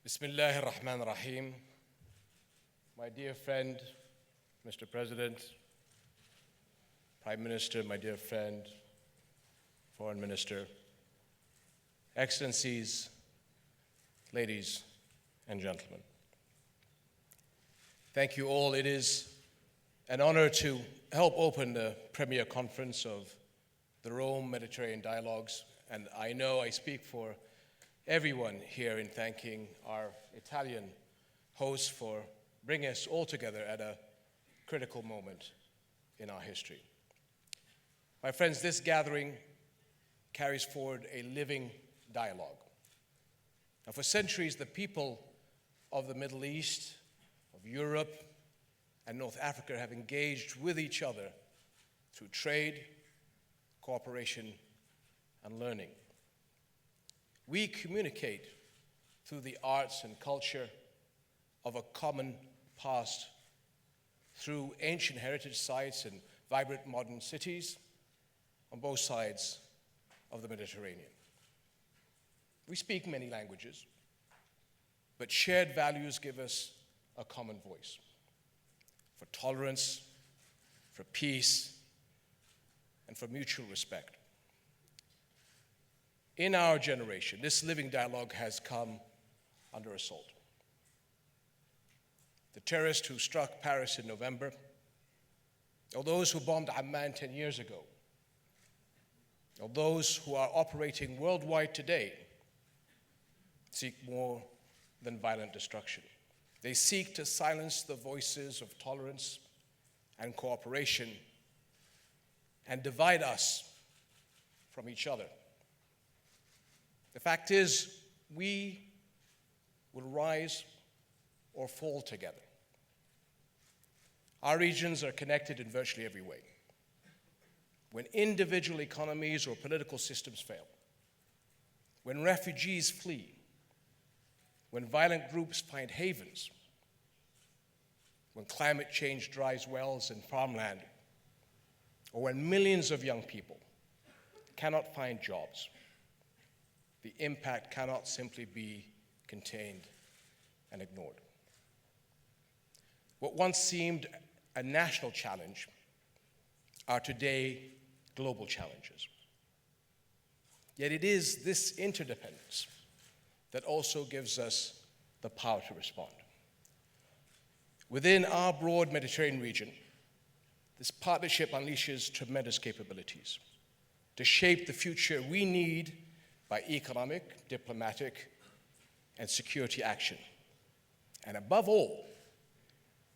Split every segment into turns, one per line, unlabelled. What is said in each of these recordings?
Bismillah ar-Rahman ar-Rahim. My dear friend, Mr. President, Prime Minister, my dear friend, Foreign Minister, Excellencies, ladies and gentlemen. Thank you all. It is an honor to help open the premier conference of the Rome Mediterranean Dialogues, and I know I speak for everyone here in thanking our Italian hosts for bringing us all together at a critical moment in our history. My friends, this gathering carries forward a living dialogue. Now, for centuries, the people of the Middle East, of Europe, and North Africa have engaged with each other through trade, cooperation, and learning. We communicate through the arts and culture of a common past, through ancient heritage sites and vibrant modern cities on both sides of the Mediterranean. We speak many languages, but shared values give us a common voice for tolerance, for peace, and for mutual respect. In our generation, this living dialogue has come under assault. The terrorists who struck Paris in November, or those who bombed Amman 10 years ago, or those who are operating worldwide today, seek more than violent destruction. They seek to silence the voices of tolerance and cooperation and divide us from each other. The fact is, we will rise or fall together. Our regions are connected in virtually every way. When individual economies or political systems fail, when refugees flee, when violent groups find havens, when climate change dries wells and farmland, or when millions of young people cannot find jobs, the impact cannot simply be contained and ignored. What once seemed a national challenge are today global challenges. Yet it is this interdependence that also gives us the power to respond. Within our broad Mediterranean region, this partnership unleashes tremendous capabilities to shape the future we need by economic, diplomatic, and security action, and above all,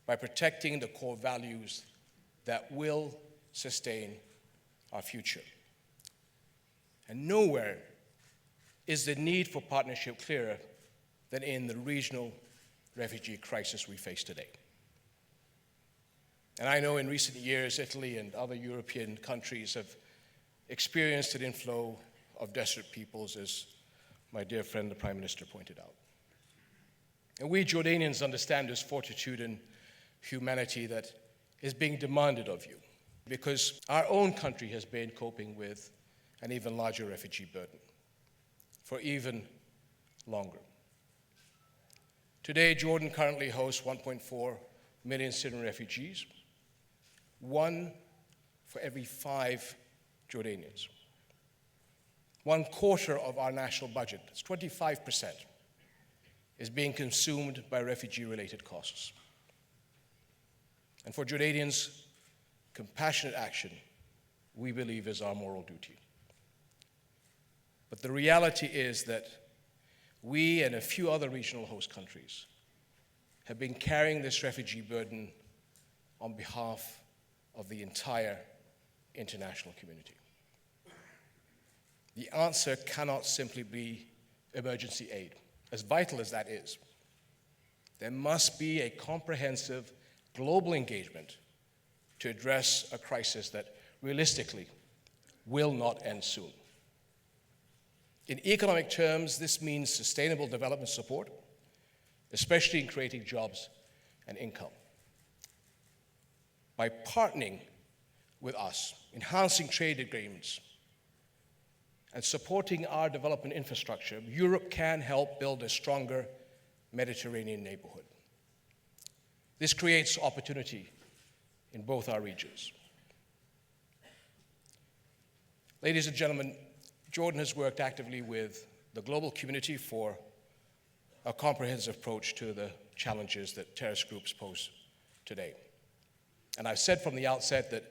by protecting the core values that will sustain our future. And nowhere is the need for partnership clearer than in the regional refugee crisis we face today. And I know in recent years, Italy and other European countries have experienced an inflow of desperate peoples, as my dear friend, the Prime Minister, pointed out. And we Jordanians understand this fortitude and humanity that is being demanded of you, because our own country has been coping with an even larger refugee burden for even longer. Today, Jordan currently hosts 1.4 million Syrian refugees, 1 for every 5 Jordanians. 1/4 of our national budget, that's 25%, is being consumed by refugee-related costs. And for Jordanians, compassionate action, we believe, is our moral duty. But the reality is that we and a few other regional host countries have been carrying this refugee burden on behalf of the entire international community. The answer cannot simply be emergency aid, as vital as that is. There must be a comprehensive global engagement to address a crisis that realistically will not end soon. In economic terms, this means sustainable development support, especially in creating jobs and income. By partnering with us, enhancing trade agreements, and supporting our development infrastructure, Europe can help build a stronger Mediterranean neighborhood. This creates opportunity in both our regions. Ladies and gentlemen, Jordan has worked actively with the global community for a comprehensive approach to the challenges that terrorist groups pose today. And I've said from the outset that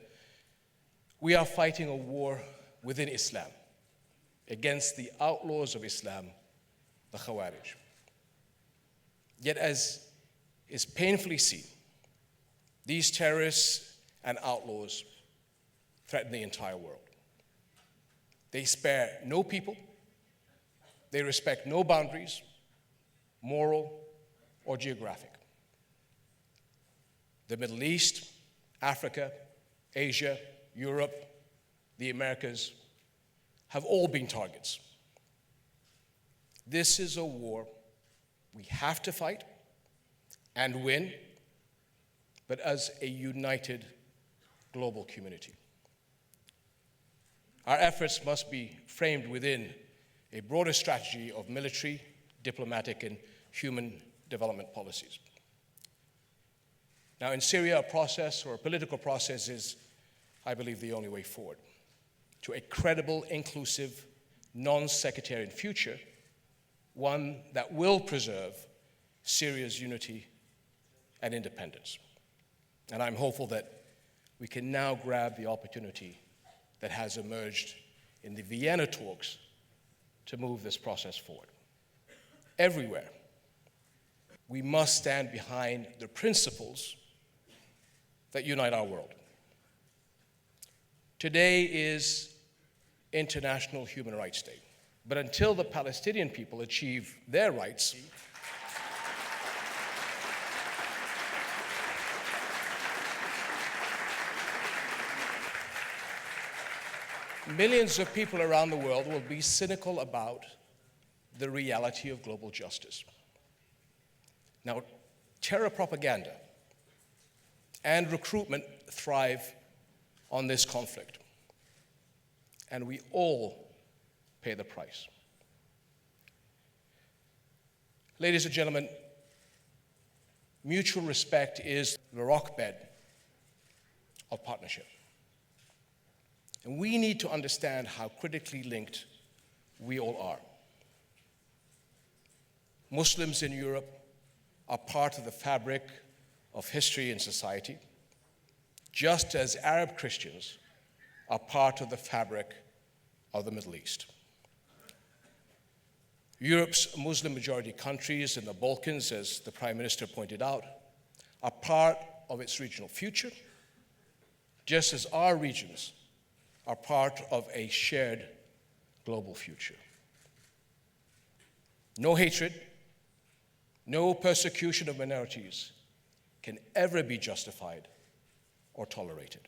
we are fighting a war within Islam against the outlaws of Islam, the Khawarij. Yet, as is painfully seen, these terrorists and outlaws threaten the entire world. They spare no people. They respect no boundaries, moral or geographic. The Middle East, Africa, Asia, Europe, the Americas have all been targets. This is a war we have to fight and win, but as a united global community. Our efforts must be framed within a broader strategy of military, diplomatic, and human development policies. Now, in Syria, a process or a political process is, I believe, the only way forward to a credible, inclusive, non-sectarian future, one that will preserve Syria's unity and independence. And I'm hopeful that we can now grab the opportunity that has emerged in the Vienna talks to move this process forward. Everywhere, we must stand behind the principles that unite our world. Today is International Human Rights Day, but until the Palestinian people achieve their rights, millions of people around the world will be cynical about the reality of global justice. Now, terror propaganda and recruitment thrive on this conflict, and we all pay the price. Ladies and gentlemen, mutual respect is the rockbed of partnership. And we need to understand how critically linked we all are. Muslims in Europe are part of the fabric of history and society, just as Arab Christians are part of the fabric of the Middle East. Europe's Muslim-majority countries and the Balkans, as the Prime Minister pointed out, are part of its regional future, just as our regions are part of a shared global future. No hatred, no persecution of minorities can ever be justified or tolerated.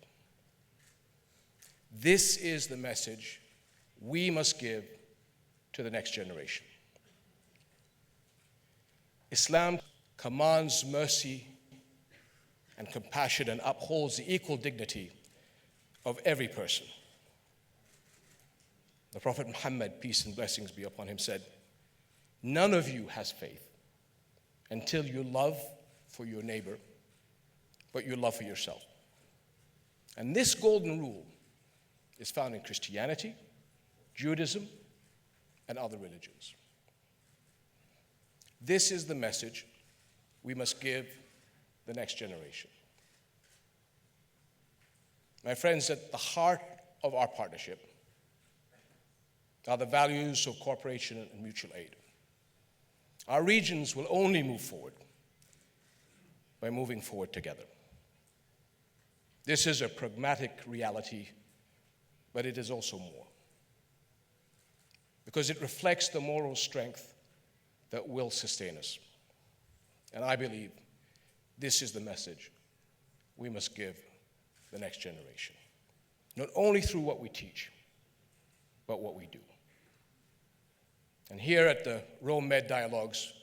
This is the message we must give to the next generation. Islam commands mercy and compassion and upholds the equal dignity of every person. The Prophet Muhammad, peace and blessings be upon him, said, "None of you has faith until you love for your neighbor, but you love for yourself." And this golden rule is found in Christianity, Judaism, and other religions. This is the message we must give the next generation. My friends, at the heart of our partnership are the values of cooperation and mutual aid. Our regions will only move forward by moving forward together. This is a pragmatic reality, but it is also more, because it reflects the moral strength that will sustain us. And I believe this is the message we must give the next generation, not only through what we teach, but what we do. And here at the Rome Med Dialogues,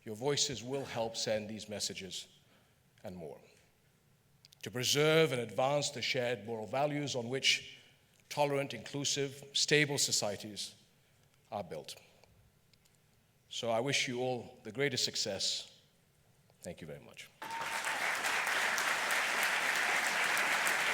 your voices will help send these messages and more, to preserve and advance the shared moral values on which tolerant, inclusive, stable societies are built. So I wish you all the greatest success. Thank you very much.